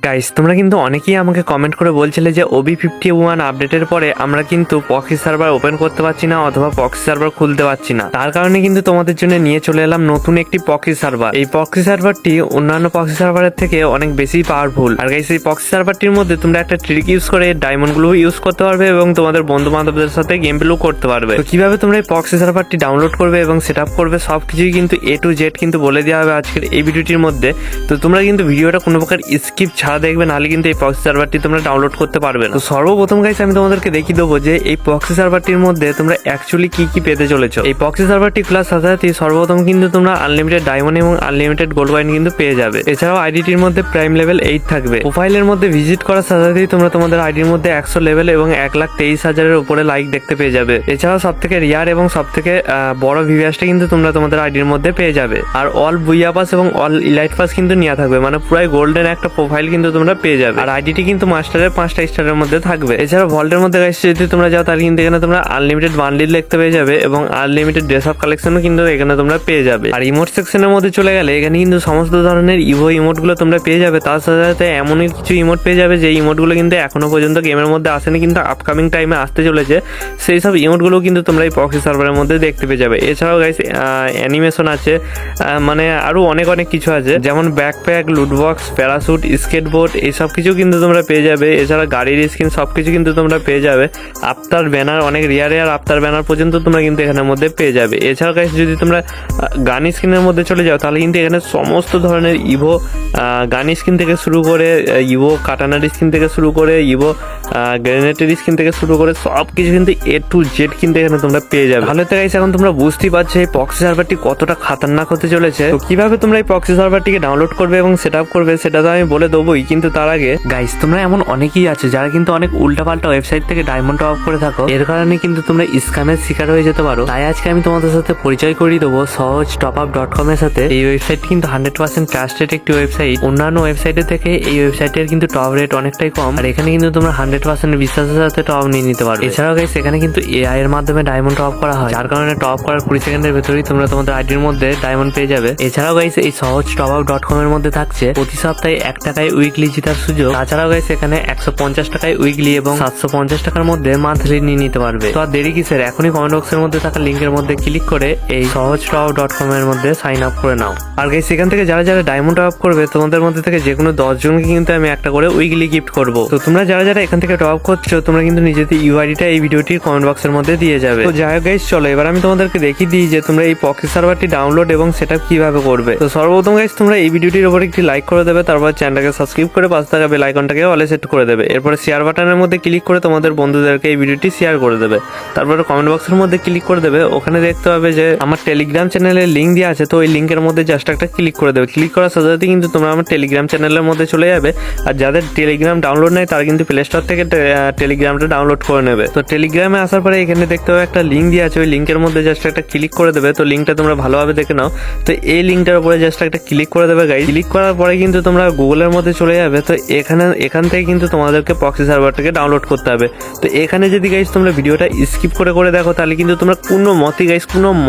Guys তোমরা কিন্তু অনেকেই আমাকে কমেন্ট করে বলছিলে যে OB51 আপডেটের পরে আমরা কিন্তু প্রক্সি সার্ভার ওপেন করতে পারছি না অথবা প্রক্সি সার্ভার খুলতে পারছি না। তার কারণে কিন্তু তোমাদের জন্য নিয়ে চলে এলাম নতুন একটি প্রক্সি সার্ভার। এই প্রক্সি সার্ভারটি অন্যান্য প্রক্সি সার্ভারের থেকে অনেক বেশি পাওয়ারফুল। আর গাইস এই প্রক্সি সার্ভারটির মধ্যে তোমরা একটা ট্রিক ইউজ করে ডায়মন্ড গুলো ইউজ করতে পারবে এবং তোমাদের বন্ধু বান্ধবদের সাথে গেম প্লেও করতে পারবে। তো কিভাবে তোমরা এই প্রক্সি সার্ভারটি ডাউনলোড করবে এবং সেট আপ করবে সবকিছুই কিন্তু A to Z কিন্তু বলে দেওয়া হবে আজকের এই ভিডিওটির মধ্যে। তো তোমরা কিন্তু ভিডিওটা কোনো প্রকার স্কিপ ছাড়া দেখবে, নাহলে কিন্তু এই প্রক্সি সার্ভারটি তোমরা ডাউনলোড করতে পারবে না। তো সর্বপ্রথম গাইস আমি তোমাদেরকে দেখিয়ে দেবো যে এই প্রক্সি সার্ভারটির মধ্যে তোমরা অ্যাকচুয়ালি কি কি পেতে চলেছো। এই প্রক্সি সার্ভারটি খোলার সাথে সাথে সর্বপ্রথম কিন্তু তোমরা আনলিমিটেড ডায়মন্ড এবং আনলিমিটেড গোল্ড কয়েন কিন্তু পেয়ে যাবে। এছাড়াও আইডিটির মধ্যে প্রাইম লেভেল 8 থাকবে। প্রোফাইলের মধ্যে ভিজিট করার সাথে সাথেই তোমরা তোমাদের আইডির মধ্যে 100 লেভেল এবং 1,23,000-এর উপরে লাইক দেখতে পেয়ে যাবে। এছাড়াও সব থেকে রিয়ার এবং সব থেকে বড় ভিউয়ার্সটা কিন্তু তোমরা তোমাদের আইডির মধ্যে পেয়ে যাবে। আর অল বুইয়া পাস এবং অল ইলাইট পাস কিন্তু নেওয়া থাকবে, মানে পুরাই গোল্ডেন একটা প্রোফাইল কিন্তু তোমরা পেয়ে যাবে। আর আইডিটি কিন্তু মাস্টারের 5টা স্টারের মধ্যে থাকবে। এছাড়া ভল্টের মধ্যে গাইস যদি তোমরা যাও তাহলে কিন্তু এখানে তোমরা আনলিমিটেড বান্ডিল দেখতে পেয়ে যাবে এবং আনলিমিটেড ড্রেস আপ কালেকশনও কিন্তু এখানে তোমরা পেয়ে যাবে। আর ইমোট সেকশনের মধ্যে চলে গেলে এখানে কিন্তু সমস্ত ধরনের ইভো ইমোট গুলো তোমরা পেয়ে যাবে। তার সাথে সাথে এমনই কিছু ইমোট পেয়ে যাবে যে ইমোট গুলো কিন্তু এখনো পর্যন্ত গেমের মধ্যে আসেনি, কিন্তু আপকামিং টাইমে আসতে চলেছে। সেই সব ইমোট গুলো কিন্তু তোমরা এই প্রক্সি সার্ভারের মধ্যে দেখতে পেয়ে যাবে। এছাড়াও গাইস অ্যানিমেশন আছে, মানে আরো অনেক কিছু আছে, যেমন ব্যাকপ্যাক, লুটবক্স, প্যারাশুট, স্কেটবোর্ড, এইসব কিছু কিন্তু তোমরা পেয়ে যাবে। এছাড়া গাড়ির স্কিন সবকিছু কিন্তু তোমরা পেয়ে যাবে। আফতার ব্যানার, অনেক রিয়ার আফতার ব্যানার পর্যন্ত তোমরা কিন্তু এখানের মধ্যে পেয়ে যাবে। এছাড়াও গাইস যদি তোমরা গান স্কিনের মধ্যে চলে যাও তাহলে কিন্তু এখানে সমস্ত ধরনের ইভো গান স্কিন থেকে শুরু করে ইভো কাটানার স্কিন থেকে শুরু করে ইভো গ্রেনেডের স্কিন থেকে শুরু করে সব কিছু কিন্তু A to Z কিন্তু এখানে তোমরা পেয়ে যাবে। তাহলে তো গাইস এখন তোমরা বুঝতেই পারছো এই প্রক্সি সার্ভারটি কতটা খাতারনাক হতে চলেছে। তো কিভাবে তোমরা এই প্রক্সি সার্ভারটিকে ডাউনলোড করবে এবং সেট আপ করবে সেটা তো আমি বলে দেবোই, কিন্তু তার আগে গাইস তোমরা এমন অনেকেই আছে যারা কিন্তু অনেক উল্টাপাল্টা ওয়েবসাইট থেকে ডায়মন্ড টপ আপ করে থাকো। এর কারণে কিন্তু তোমরা স্ক্যামের শিকার হয়ে যেতে পারো। তাই আজকে আমি তোমাদের সাথে পরিচয় করিয়ে দেবো সহজটপআপ.com এর সাথে। এই ওয়েবসাইটটি কিন্তু 100% ট্রাস্টেড একটি ওয়েবসাইট। অন্যান্য ওয়েবসাইটের থেকে এই ওয়েবসাইটের কিন্তু টপ রেট অনেকটাই কম, আর এখানে কিন্তু তোমরা 100% বিশ্বাসের সাথে টপ নিয়ে নিতে পারো। এছাড়াও গাইস এখানে কিন্তু AI এর মাধ্যমে ডায়মন্ড টপ করা হয়, যার কারণে টপ করার 20 সেকেন্ডের ভেতরেই তোমরা তোমাদের আইডির মধ্যে ডায়মন্ড পেয়ে যাবে। এছাড়াও গাইস এই সহজটপআপ.com এর মধ্যে থাকছে প্রতি সপ্তাহে 1 টাকায় উইকলি জেতার সুযোগ। তাছাড়াও গাইস এখানে 150 টাকায় উইকলি এবং 750 টাকার মধ্যে মান্থলি নিয়ে নিতে পারবে। তো আর দেরি কিসের, এখনই কমেন্ট বক্সের মধ্যে থাকা লিঙ্কের মধ্যে ক্লিক করে এই সহজটপআপ.com এর মধ্যে সাইন আপ করে নাও। আর গাইস এখান থেকে যারা যারা ডায়মন্ড টপ আপ করবে তোমাদের মধ্যে থেকে যে কোনো 10 জনকে কিন্তু আমি একটা করে উইকলি গিফট করব। তো তোমরা যারা যারা এখান থেকে টপ আপ করছো তোমরা কিন্তু নিজেদের UID-টা এই ভিডিওটির কমেন্ট বক্সের মধ্যে দিয়ে যাবে। তো যাই হোক গাইস চলো এবার আমি তোমাদেরকে দেখিয়ে দিই যে তোমরা এই প্রক্সি সার্ভারটি ডাউনলোড এবং সেটআপ কিভাবে করবে। তো সর্বপ্রথম গাইস তোমরা এই ভিডিওটির উপর একটি লাইক করে দেবে, তারপর চ্যানেলটাকে সাবস্ক্রাইব করে পাশে থাকা বেল আইকনটাকে অলে সেট করে দেবে। এরপরে শেয়ার বাটনের মধ্যে ক্লিক করে তোমাদের বন্ধুদেরকে এই ভিডিওটি শেয়ার করে দেবে। তারপরে কমেন্ট বক্সের মধ্যে ক্লিক করে দেবে, ওখানে দেখতে পাবে যে আমার টেলিগ্রাম চ্যানেলের লিঙ্ক দেওয়া আছে। তো ওই লিঙ্কের মধ্যে জাস্ট একটা ক্লিক করে দেবে। ক্লিক করার সাথে সাথে কিন্তু তোমরা আমার টেলিগ্রাম চ্যানেলের মধ্যে চলে যাবে। আর যাদের টেলিগ্রাম ডাউনলোড নেই তারা কিন্তু প্লে স্টোর থেকে টেলিগ্রামটা ডাউনলোড করে নেবে। তো টেলিগ্রামে আসার পরে এখানে দেখতে পাবে একটা লিঙ্ক দেওয়া আছে, ওই লিঙ্কের মধ্যে জাস্ট একটা ক্লিক করে দেবে। তো লিঙ্কটা তোমরা ভালোভাবে দেখে নাও। তো এই লিঙ্কটার উপরে জাস্ট একটা ক্লিক করে দেবে গাইস। ক্লিক করার পরে কিন্তু তোমরা গুগলের মধ্যে চলে যাবে। তো এখান থেকে কিন্তু তোমাদেরকে প্রক্সি সার্ভারটাকে ডাউনলোড করতে হবে। তো এখানে যদি গাইস তোমরা ভিডিওটা স্কিপ করে দেখো তাহলে কিন্তু তোমরা কোনো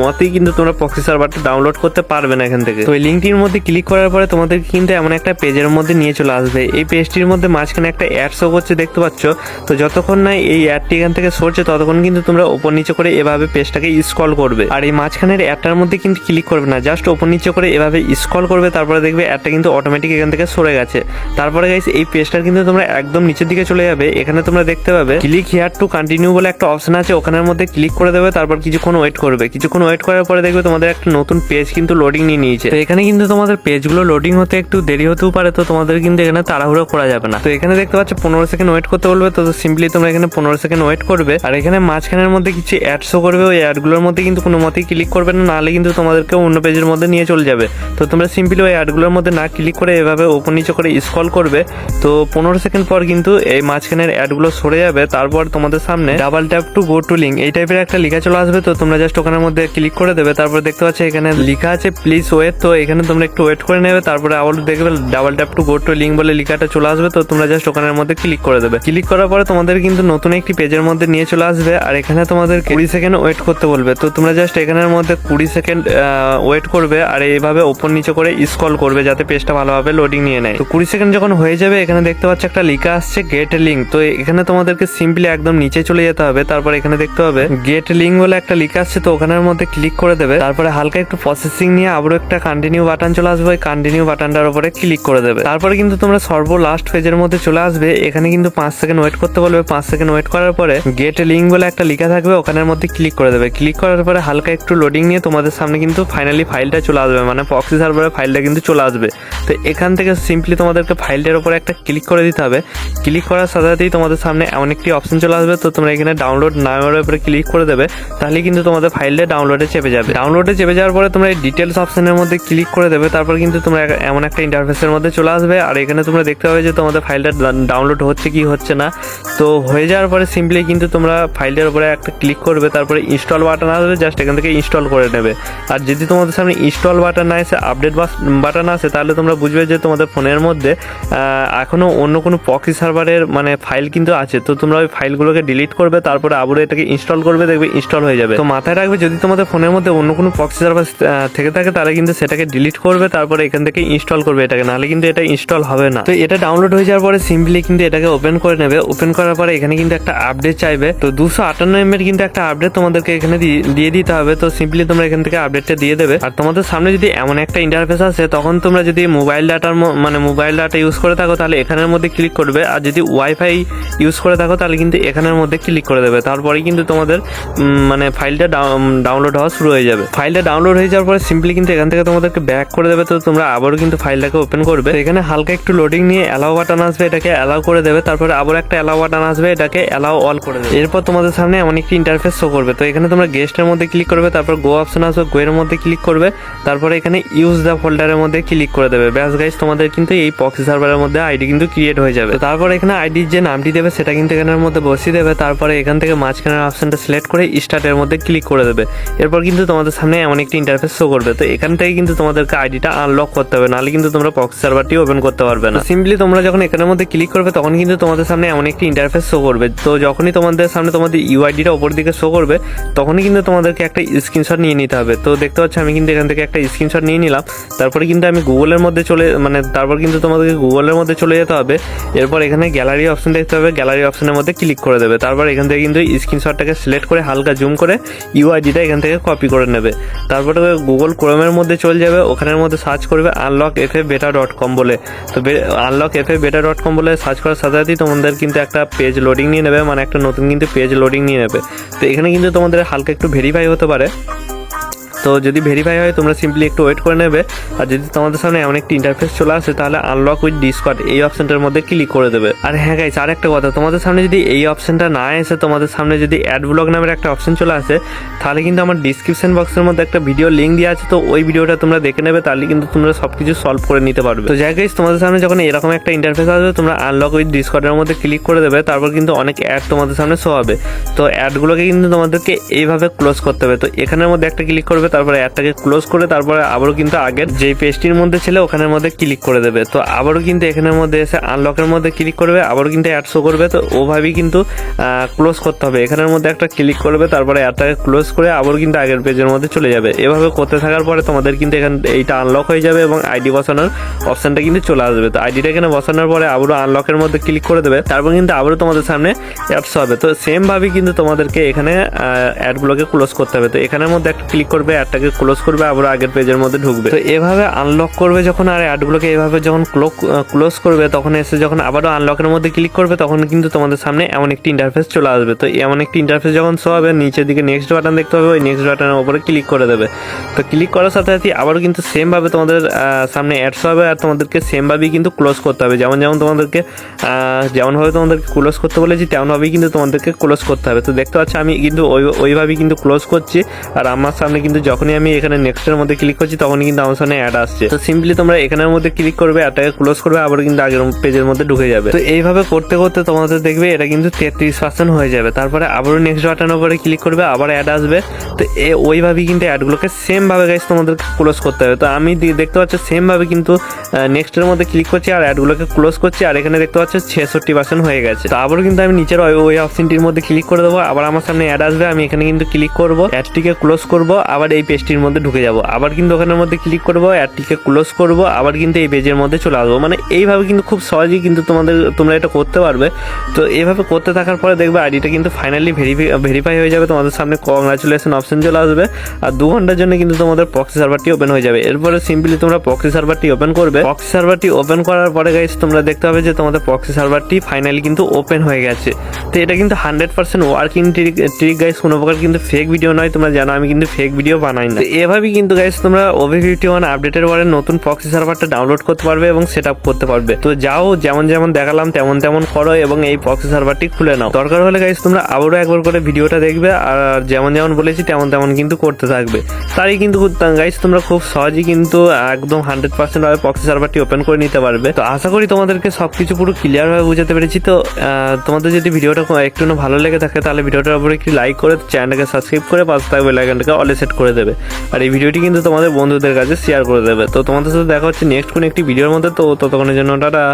মতেই কিন্তু তোমরা প্রক্সি সার্ভারটা ডাউনলোড করতে পারবে না এখান থেকে। তো এই লিঙ্কটির মধ্যে ক্লিক করার পরে তোমাদের কিন্তু এমন একটা পেজের মধ্যে নিয়ে চলে আসবে। এই পেজটির মধ্যে মাঝখানে একটা অ্যাড শো করছে দেখতে পাচ্ছ। তো যতক্ষণ না এই অ্যাডটি এখান থেকে সরছে ততক্ষণ কিন্তু তোমরা উপর নিচে করে এভাবে পেজটাকে স্ক্রল করবে। আর এই মাঝখানের অ্যাডটার মধ্যে কিন্তু ক্লিক করবে না, জাস্ট উপর নিচে করে এভাবে স্ক্রল করবে। তারপরে দেখবে অ্যাডটা কিন্তু অটোমেটিক এখান থেকে সরে গেছে। তারপরে গাইস এই পেজটার কিন্তু তোমরা একদম নিচের দিকে চলে যাবে। এখানে তোমরা দেখতে পাবে ক্লিক হিয়ার টু কন্টিনিউ বলে একটা অপশন আছে, ওখানের মধ্যে ক্লিক করে দেবে। তারপর কিছুক্ষণ ওয়েট করবে। কিছুক্ষণ ওয়েট করার পরে দেখবে তোমাদের একটা নতুন পেজ কিন্তু লোডিং নিয়ে নিয়েছে। তো এখানে কিন্তু তোমাদের পেজগুলো লোডিং হতে একটু দেরি হতেও পারে, তো তোমাদের কিন্তু এখানে তাড়াহুড়ো করা যাবে না। তো এখানে দেখতে পাচ্ছ 15 সেকেন্ড ওয়েট করতে বলবে। তো সিম্পলি তোমরা এখানে 15 সেকেন্ড ওয়েট করবে। আর এখানে মাঝখানের মধ্যে কিছু অ্যাড শো করবে, ওই অ্যাডগুলোর মধ্যে কিন্তু কোনো মতেই ক্লিক করবে না, নাহলে কিন্তু তোমাদেরকে অন্য পেজের মধ্যে নিয়ে চলে যাবে। তো তোমরা সিম্পলি ওই অ্যাডগুলোর মধ্যে না ক্লিক করে এভাবে উপর নিচে করে স্ক্রল করবে। তো 15 সেকেন্ড পর কিন্তু এই মাঝখানের অ্যাডগুলো সরে যাবে। তারপর তোমাদের সামনে double tap to go to link এই টাইপের একটা লেখা চলে আসবে। তো তোমরা জাস্ট ওখানের মধ্যে ক্লিক করে দেবে। তারপর দেখতে পাচ্ছ এখানে লেখা আছে প্লিজ ওয়েট। তো এখানে তোমরা একটু ওয়েট করে নেবে। তারপরে আবার দেখবে double tap to go to link বলে লেখাটা চলে আসবে। তো তোমরা জাস্ট ওখানের মধ্যে ক্লিক করে দেবে। ক্লিক ক্লিক করার পরে তোমাদের কিন্তু নতুন একটি পেজের মধ্যে নিয়ে চলে আসবে, আর এখানে তোমাদের 20 সেকেন্ড ওয়েট করতে বলবে। তো তোমরা জাস্ট এখানের মধ্যে 20 সেকেন্ড ওয়েট করবে, আর এইভাবে ওপর নিচে করে স্ক্রল করবে যাতে পেজটা ভালোভাবে লোডিং নিয়ে নেয়। তো 20 সেকেন্ড যখন হয়ে যাবে, এখানে দেখতে পাচ্ছ একটা লেখা আসছে গেট লিঙ্ক। তো এখানে তোমাদেরকে সিম্পলি একদম নিচে চলে যেতে হবে, তারপর এখানে দেখতে হবে গেট লিঙ্ক বলে একটা লেখা আসছে, তো ওখানের মধ্যে ক্লিক করে দেবে। তারপরে হালকা একটু প্রসেসিং নিয়ে আবারও একটা কন্টিনিউ বাটন চলে আসবে, ওই কন্টিনিউ বাটনটার উপরে ক্লিক করে দেবে। তারপরে কিন্তু তোমরা সর্ব লাস্ট পেজের মধ্যে চলে আসবে, এখানে কিন্তু 5 সেকেন্ড ওয়েট করতে বলবে। 5 সেকেন্ড ওয়েট করার পরে গেট লিঙ্ক বলে একটা লেখা থাকবে, ওখানের মধ্যে ক্লিক করে দেবে। ক্লিক করার পরে হালকা একটু লোডিং নিয়ে তোমাদের সামনে কিন্তু ফাইনালি ফাইলটা চলে আসবে, মানে প্রক্সি সার্ভারের ফাইলটা কিন্তু চলে আসবে। তো এখান থেকে সিম্পলি তোমাদেরকে ফাইলটার উপরে একটা ক্লিক করে দিতে হবে। ক্লিক করার সাথে সাথেই তোমাদের সামনে এমন একটি অপশন চলে আসবে, তো তোমরা এখানে ডাউনলোড নামের উপরে ক্লিক করে দেবে, তাহলে কিন্তু তোমাদের ফাইলটা ডাউনলোডে চেপে যাবে। ডাউনলোডে চেপে যাওয়ার পরে তোমরা এই ডিটেলস অপশনের মধ্যে ক্লিক করে দেবে, তারপর কিন্তু তোমরা এমন একটা ইন্টারফেসের মধ্যে চলে আসবে, আর এখানে তোমরা দেখতে পাবে যে তোমাদের ফাইলটা ডাউনলোড হচ্ছে কি হচ্ছে না। তো হয়ে যাওয়ার পরে সিম্পলি কিন্তু তোমরা ফাইলটার উপরে একটা ক্লিক করবে, তারপরে ইনস্টল বাটন আসবে, জাস্ট এখান থেকে ইনস্টল করে নেবে। আর যদি তোমাদের সামনে ইনস্টল বাটন না এসে আপডেট বাটন আসে, তাহলে তোমরা বুঝবে যে তোমাদের ফোনের মধ্যে এখনো অন্য কোনো প্রক্সি সার্ভারের মানে ফাইল কিন্তু আছে। তো তোমরা ওই ফাইলগুলোকে ডিলিট করবে, তারপরে আবার এটাকে ইনস্টল করবে, দেখবে ইনস্টল হয়ে যাবে। তো মাথায় রাখবে যদি তোমাদের ফোনের মধ্যে অন্য কোনো প্রক্সি সার্ভার থেকে থাকে, তাহলে কিন্তু সেটাকে ডিলিট করবে, তারপরে এখান থেকে ইনস্টল করবে এটাকে, নাহলে কিন্তু এটা ইনস্টল হবে না। তো এটা ডাউনলোড হয়ে যাওয়ার পরে সিম্পলি কিন্তু এটাকে ওপেন করে নেবে। ওপেন করার পরে এখানে কিন্তু একটা আপডেট চাইবে, তো 258 MB কিন্তু একটা আপডেট তোমাদেরকে এখানে দিয়ে দিতে হবে। তো সিম্পলি তোমরা এখান থেকে আপডেটটা দিয়ে দেবে। আর তোমাদের সামনে যদি এমন একটা ইন্টারফেস আসে, তখন তোমরা যদি মোবাইল ডাটা ইউজ করে থাকো, তাহলে এখানের মধ্যে ক্লিক করবে, আর যদি ওয়াইফাই ইউজ করে থাকো, তাহলে কিন্তু এখানের মধ্যে ক্লিক করে দেবে। তারপরে কিন্তু তোমাদের মানে ফাইলটা ডাউনলোড হওয়া শুরু হয়ে যাবে। ফাইলটা ডাউনলোড হয়ে যাওয়ার পরে সিম্পলি কিন্তু এখান থেকে তোমাদেরকে ব্যাক করে দেবে। তো তোমরা আবারও কিন্তু ফাইলটাকে ওপেন করবে, এখানে হালকা একটু লোডিং নিয়ে অ্যালাউ বাটন আসবে, এটাকে অ্যালাউ করে দেবে। তারপরে আবার একটা অ্যালাউ বাটন আসবে, এটাকে অ্যালাউ অল করে দেবে। এরপর তোমাদের সামনে এমন একটি ইন্টারফেস শো করবে। তো এখানে তোমরা গেস্টের মধ্যে ক্লিক করবে, তারপর গো অপশন আসবে, গো এর মধ্যে ক্লিক করবে, তারপরে এখানে ইউজ দ্য ফোল্ডারের মধ্যে ক্লিক করে দেবে। ব্যাস গাইস, তোমাদের কিন্তু এই প্রক্সি সার্ভারের মধ্যে আইডি কিন্তু ক্রিয়েট হয়ে যাবে। তারপর এখানে আইডির যে নামটি দেবে সেটা কিন্তু এখানের মধ্যে বসিয়ে দেবে। তারপরে এখান থেকে মাঝখানের অপশনটা সিলেক্ট করে স্টার্টের মধ্যে ক্লিক করে দেবে। এরপর কিন্তু তোমাদের সামনে এমন একটি ইন্টারফেস শো করবে। তো এখান থেকে কিন্তু তোমাদেরকে আইডিটা আনলক করতে হবে, নাহলে কিন্তু তোমরা প্রক্সি সার্ভারটি ওপেন করতে পারবে না। সিম্পলি তোমরা যখন এখানের মধ্যে ক্লিক করবে, তখন কিন্তু তোমাদের সামনে এমন একটি ইন্টারফেস শো করবে। তো যখনই তোমাদের সামনে তোমাদের ইউআইডিটা উপর দিকে শো করবে, তখনই কিন্তু তোমাদেরকে একটা স্ক্রিনশট নিয়ে নিতে হবে। তো দেখতে পাচ্ছ আমি কিন্তু এখান থেকে একটা স্ক্রিনশট নিয়ে নিলাম। তারপরে কিন্তু আমি গুগলের মধ্যে তারপর কিন্তু তোমাদেরকে গুগলের মধ্যে চলে যেতে হবে। এরপর এখানে গ্যালারি অপশন দেখতে হবে, গ্যালারি অপশনের মধ্যে ক্লিক করে দেবে। তারপর এখান থেকে কিন্তু স্ক্রিনশটটাকে সিলেক্ট করে হালকা জুম করে ইউআইডিটা এখান থেকে কপি করে নেবে। তারপরে গুগল ক্রোমের মধ্যে চলে যাবে, ওখানের মধ্যে সার্চ করবে unlockfabeta.com বলে। তো unlockfabeta.com বলে সার্চ করার সাথে সাথেই তোমাদের কিন্তু একটা পেজ লোডিং নিয়ে নেবে, মানে একটা নতুন কিন্তু পেজ লোডিং নিয়ে নেবে। তো এখানে কিন্তু তোমাদের হালকা একটু ভেরিফাই হতে পারে। তো যদি ভেরিফাই হয়, তোমরা সিম্পলি একটু ওয়েট করে নেবে। আর যদি তোমাদের সামনে এমন একটি ইন্টারফেস চলে আসে, তাহলে আনলক উইথ ডিসকর্ড এই অপশনটার মধ্যে ক্লিক করে দেবে। আর হ্যাঁ গাইস, আর একটা কথা, তোমাদের সামনে যদি এই অপশনটা না এসে তোমাদের সামনে যদি অ্যাড ব্লক নামের একটা অপশন চলে আসে, তাহলে কিন্তু আমার ডিসক্রিপশন বক্সের মধ্যে একটা ভিডিও লিঙ্ক দেওয়া আছে, তো ওই ভিডিওটা তোমরা দেখে নেবে, তাহলে কিন্তু তোমরা সবকিছু সলভ করে নিতে পারবে। তো যাই গাইস, তোমাদের সামনে যখন এরকম একটা ইন্টারফেস আসবে, তোমরা আনলক উইথ ডিসকর্ডের মধ্যে ক্লিক করে দেবে। তারপর কিন্তু অনেক অ্যাড তোমাদের সামনে শো হবে। তো অ্যাডগুলোকে কিন্তু তোমাদেরকে এইভাবে ক্লোজ করতে হবে। তো এখানের মধ্যে একটা ক্লিক করবে, তারপরে অ্যাডটাকে ক্লোজ করে তারপরে আবারও কিন্তু আগের যে পেজটির মধ্যে ছিল ওখানের মধ্যে ক্লিক করে দেবে। তো আবারও কিন্তু এখানের মধ্যে এসে আনলকের মধ্যে ক্লিক করবে, আবারও কিন্তু অ্যাড শো করবে। তো ওভাবেই কিন্তু ক্লোজ করতে হবে। এখানের মধ্যে একটা ক্লিক করবে, তারপরে অ্যাডটাকে ক্লোজ করে আবারও কিন্তু আগের পেজের মধ্যে চলে যাবে। এভাবে করতে থাকার পরে তোমাদের কিন্তু এইটা আনলক হয়ে যাবে এবং আইডি বসানোর অপশনটা কিন্তু চলে আসবে। তো আইডিটা এখানে বসানোর পরে আবারও আনলকের মধ্যে ক্লিক করে দেবে, তারপর কিন্তু আবারও তোমাদের সামনে অ্যাডস হবে। তো সেম ভাবে কিন্তু তোমাদেরকে এখানে অ্যাডগুলোকে ক্লোজ করতে হবে। তো এখানের মধ্যে একটা ক্লিক করবে, অ্যাডটাকে ক্লোজ করবে, আবার আগের পেজের মধ্যে ঢুকবে। তো এভাবে আনলক করবে যখন, আর অ্যাডগুলোকে এভাবে যখন ক্লোজ করবে, তখন এসে যখন আবারও আনলকের মধ্যে ক্লিক করবে, তখন কিন্তু তোমাদের সামনে এমন একটি ইন্টারফেস চলে আসবে। তো এমন একটি ইন্টারফেস যখন শো হবে, নিচের দিকে নেক্সট বাটন দেখতে হবে, ওই নেক্সট বাটনের উপরে ক্লিক করে দেবে। তো ক্লিক করার সাথে সাথে আবারও কিন্তু সেম ভাবে তোমাদের সামনে অ্যাডস হবে, আর তোমাদেরকে সেম ভাবেই কিন্তু ক্লোজ করতে হবে। যেমনভাবে তোমাদেরকে ক্লোজ করতে বলেছি, তেমনভাবেই কিন্তু তোমাদেরকে ক্লোজ করতে হবে। তো দেখতে পাচ্ছ আমি কিন্তু ওইভাবেই কিন্তু ক্লোজ করছি। আর আমার সামনে কিন্তু যখনই আমি এখানে নেক্সটের মধ্যে ক্লিক করছি তখনই কিন্তু আমার সামনে অ্যাড আসছে। তো সিম্পলি তোমরা এখানের মধ্যে ক্লিক করবে, অ্যাডটাকে ক্লোজ করবে, আবার কিন্তু আগের পেজের মধ্যে ঢুকে যাবে। তো এইভাবে করতে করতে তোমাদের দেখবে এটা কিন্তু 33% হয়ে যাবে। তারপরে আবারও নেক্সট বাটনের উপরে ক্লিক করবে, আবার অ্যাড আসবে। তো ওইভাবেই কিন্তু অ্যাডগুলোকে সেম ভাবে গাইস তোমাদেরকে ক্লোজ করতে হবে। তো আমি দেখতে পাচ্ছি সেম ভাবে কিন্তু নেক্সটের মধ্যে ক্লিক করছি আর অ্যাডগুলোকে ক্লোজ করছি, আর এখানে দেখতে পাচ্ছি 66% হয়ে গেছে। তো আবারও কিন্তু আমি নিচের ওই অপশনটির মধ্যে ক্লিক করে দেবো, আবার আমার সামনে অ্যাড আসবে, আমি এখানে কিন্তু ক্লিক করবো, অ্যাডটিকে ক্লোজ করবো, আবার এই পেজটির মধ্যে ঢুকে যাবো, আবার কিন্তু ওখানের মধ্যে ক্লিক করবো, অ্যাডটিকে ক্লোজ করবো, আবার কিন্তু এই পেজের মধ্যে চলে আসবো। মানে এইভাবে কিন্তু খুব সহজেই কিন্তু তোমরা এটা করতে পারবে। তো এইভাবে করতে থাকার পরে দেখবে আইডিটা কিন্তু ফাইনালি ভেরিফাই হয়ে যাবে, তোমাদের সামনে কংগ্রাচুলেশন অপশন চলে আসবে, আর 2 ঘন্টার জন্য কিন্তু তোমাদের প্রক্সি সার্ভারটি ওপেন হয়ে যাবে। এরপরে সিম্পলি তোমরা প্রক্সি সার্ভারটি ওপেন করবে। প্রক্সি সার্ভারটি ওপেন করার পরে গাইস তোমরা দেখতে পাবে যে তোমাদের প্রক্সি সার্ভারটি ফাইনালি কিন্তু ওপেন হয়ে গেছে। তো এটা কিন্তু 100% ওয়ার্কিং ট্রিক গাইস, কোনো প্রকার কিন্তু ফেক ভিডিও নয়। তোমরা জানো আমি কিন্তু ফেক ভিডিও বানাই না। এভাবেই কিন্তু গাইস তোমরা OB51 আপডেটের পরে নতুন প্রক্সি সার্ভারটা ডাউনলোড করতে পারবে এবং সেট আপ করতে পারবে। তো যাও যেমন দেখালাম তেমন করো এবং এই প্রক্সি সার্ভারটি খুলে নাও। দরকার হলে গাইস তোমরা আবারও একবার করে ভিডিওটা দেখবে, আর যেমন বলেছি তেমন কিন্তু করতে থাকবে। তারই কিন্তু গাইস তোমরা খুব সহজেই কিন্তু একদম 100% ভাবে প্রক্সি সার্ভারটি ওপেন করে নিতে পারবে। তো আশা করি তোমাদেরকে সবকিছু পুরো ক্লিয়ার ভাবে বুঝাতে পেরেছি। তো তোমাদের যদি ভিডিওটা একটু ভালো লেগে থাকে তাহলে ভিডিওটার উপরে একটু লাইক করে চ্যানেলটাকে সাবস্ক্রাইব করে পাশে থাকা বেল আইকনটাকে অলে সেট করে দেবে, আর এই ভিডিওটি কিন্তু তোমাদের বন্ধুদের কাছে শেয়ার করে দেবে। তো তোমাদের সাথে দেখা হচ্ছে নেক্সট কোনো একটি ভিডিওর মধ্যে। তো ততক্ষণের জন্য টাটা।